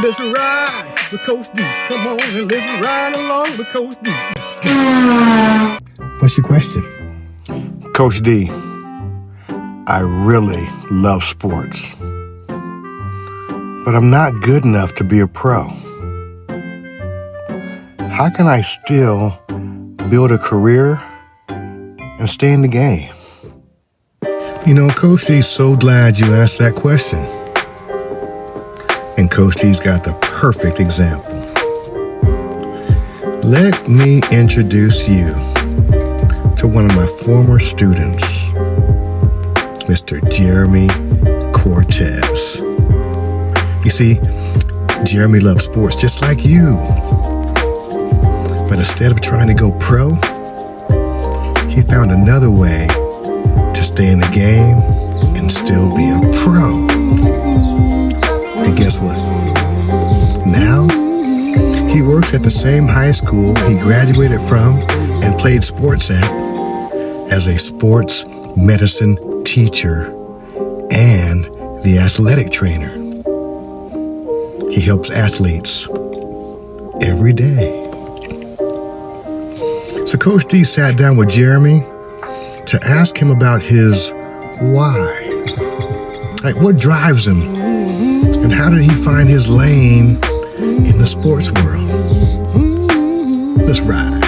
Let's ride with Coach D. Come on and let's ride along with Coach D. What's your question? Coach D, I really love sports, but I'm not good enough to be a pro. How can I still build a career and stay in the game? You know, Coach D's so glad you asked that question. And Coach D's got the perfect example. Let me introduce you to one of my former students, Mr. Jeremy Cortez. You see, Jeremy loves sports just like you. But instead of trying to go pro, he found another way to stay in the game and still be a pro. And guess what? Now, he works at the same high school he graduated from and played sports at as a sports medicine teacher and the athletic trainer. He helps athletes every day. So Coach D sat down with Jeremy to ask him about his why. Like, what drives him? And how did he find his lane in the sports world? Let's ride.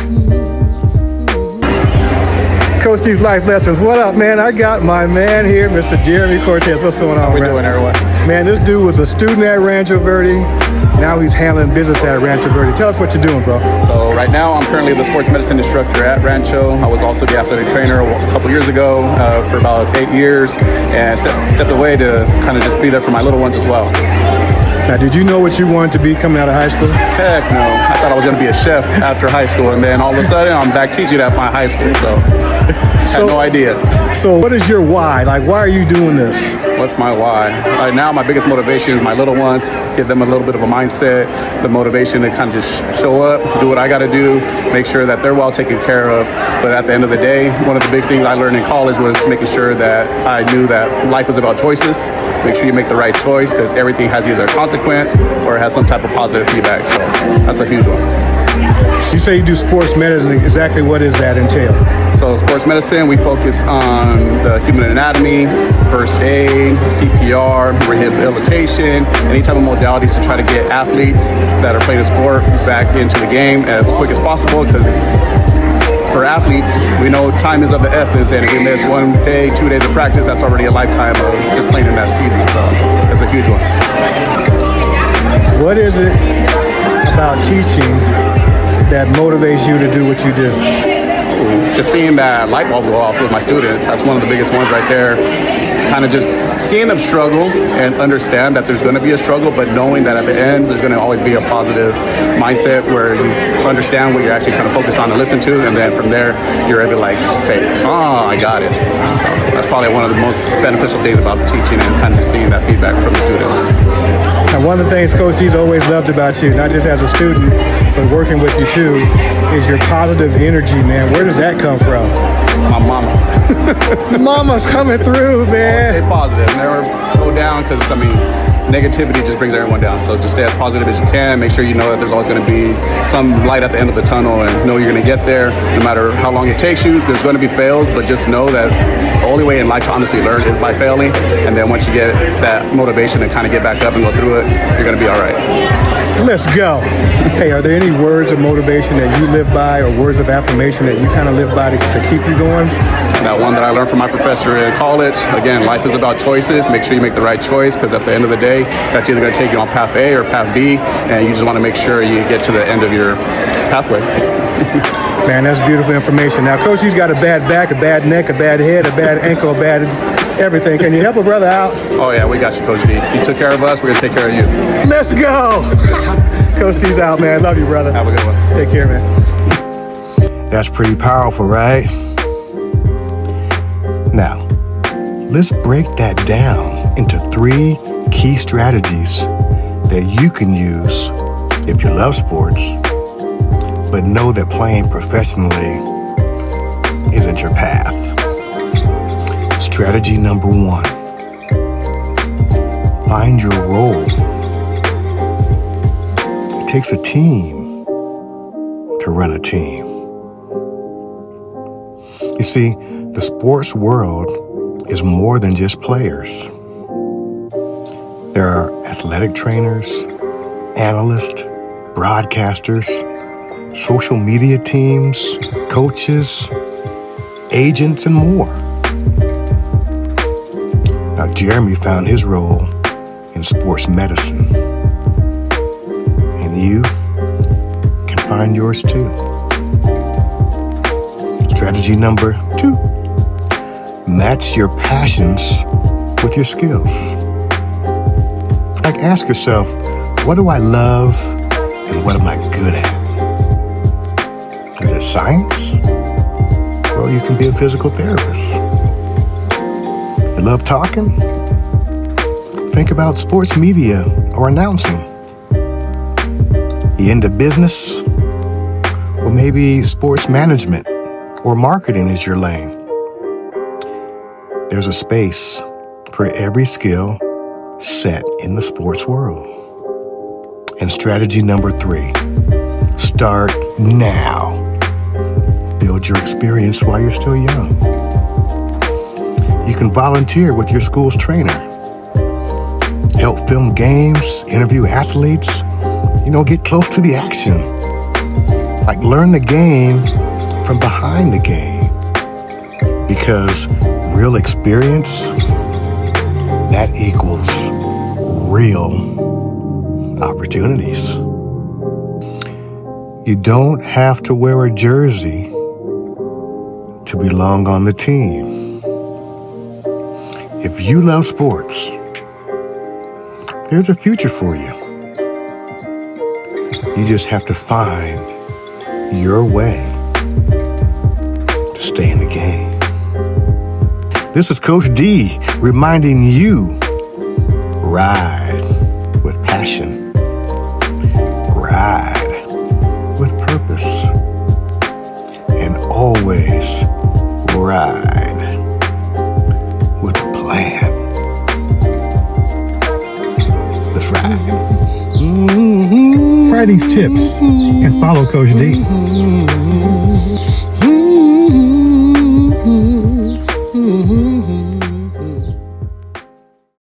Coach D's Life Lessons. What up, man? I got my man here, Mr. Jeremy Cortez. What's going on, How we doing, everyone? Man, this dude was a student at Rancho Verde. Now he's handling business at Rancho Verde. Tell us what you're doing, bro. So right now, I'm currently the sports medicine instructor at Rancho. I was also the athletic trainer a couple years ago for about 8 years, and stepped away to kind of just be there for my little ones as well. Now, did you know what you wanted to be coming out of high school? Heck no. I thought I was going to be a chef after high school, and then all of a sudden, I'm back teaching at my high school, so had no idea. So what is your why? Like, why are you doing this? What's my why? Right now, my biggest motivation is my little ones, give them a little bit of a mindset, the motivation to kind of just show up, do what I got to do, make sure that they're well taken care of. But at the end of the day, one of the big things I learned in college was making sure that I knew that life is about choices. Make sure you make the right choice, because everything has either a consequence or it has some type of positive feedback. So that's a huge one. You say you do sports medicine. Exactly what does that entail? So sports medicine, we focus on the human anatomy, first aid, CPR, rehabilitation, any type of modalities to try to get athletes that are playing a sport back into the game as quick as possible, because for athletes, we know time is of the essence, and if we miss 1 day, 2 days of practice, that's already a lifetime of just playing in that season. So that's a huge one. What is it about teaching that motivates you to do what you do? Just seeing that light bulb go off with my students, that's one of the biggest ones right there. Kind of just seeing them struggle and understand that there's going to be a struggle, but knowing that at the end there's going to always be a positive mindset where you understand what you're actually trying to focus on and listen to, and then from there you're able to like say, oh, I got it. So that's probably one of the most beneficial things about teaching, and kind of just seeing that feedback from the students. And one of the things Coach D's always loved about you, not just as a student, but working with you too, is your positive energy, man. Where does that come from? My mama. Mama's coming through, man. Stay positive. Never go down, because, I mean, negativity just brings everyone down. So just stay as positive as you can. Make sure you know that there's always going to be some light at the end of the tunnel, and know you're going to get there no matter how long it takes you. There's going to be fails, but just know that the only way in life to honestly learn is by failing. And then once you get that motivation to kind of get back up and go through it, you're going to be all right. Let's go. Hey, are there any words of motivation that you live by, or words of affirmation that you kind of live by to keep you going? That one that I learned from my professor in college, again, life is about choices. Make sure you make the right choice, because at the end of the day, that's either going to take you on path A or path B, and you just want to make sure you get to the end of your pathway. Man, that's beautiful information. Now, Coach, he's got a bad back, a bad neck, a bad head, a bad ankle, a bad everything. Can you help a brother out? Oh, yeah, we got you, Coach D. You took care of us, we're going to take care of you. Let's go. Coach D's out, man. Love you, brother. Have a good one. Take care, man. That's pretty powerful, right? Now, let's break that down into 3 key strategies that you can use if you love sports, but know that playing professionally isn't your path. Strategy number 1, find your role. takes a team to run a team. You see, the sports world is more than just players. There are athletic trainers, analysts, broadcasters, social media teams, coaches, agents, and more. Now, Jeremy found his role in sports medicine, and you can find yours too. Strategy number 2, match your passions with your skills. Like, ask yourself, what do I love and what am I good at? Is it science? Well, you can be a physical therapist. You love talking? Think about sports media or announcing. You into business? Or maybe sports management or marketing is your lane. There's a space for every skill set in the sports world. And strategy number 3, start now. Build your experience while you're still young. You can volunteer with your school's trainer. Help film games, interview athletes, get close to the action. Like, learn the game from behind the game. Because real experience, that equals real opportunities. You don't have to wear a jersey to belong on the team. If you love sports, there's a future for you. You just have to find your way to stay in the game. This is Coach D reminding you, ride with passion. Ride with purpose. And always ride with a plan. Let's ride. Try these tips and follow Coach D.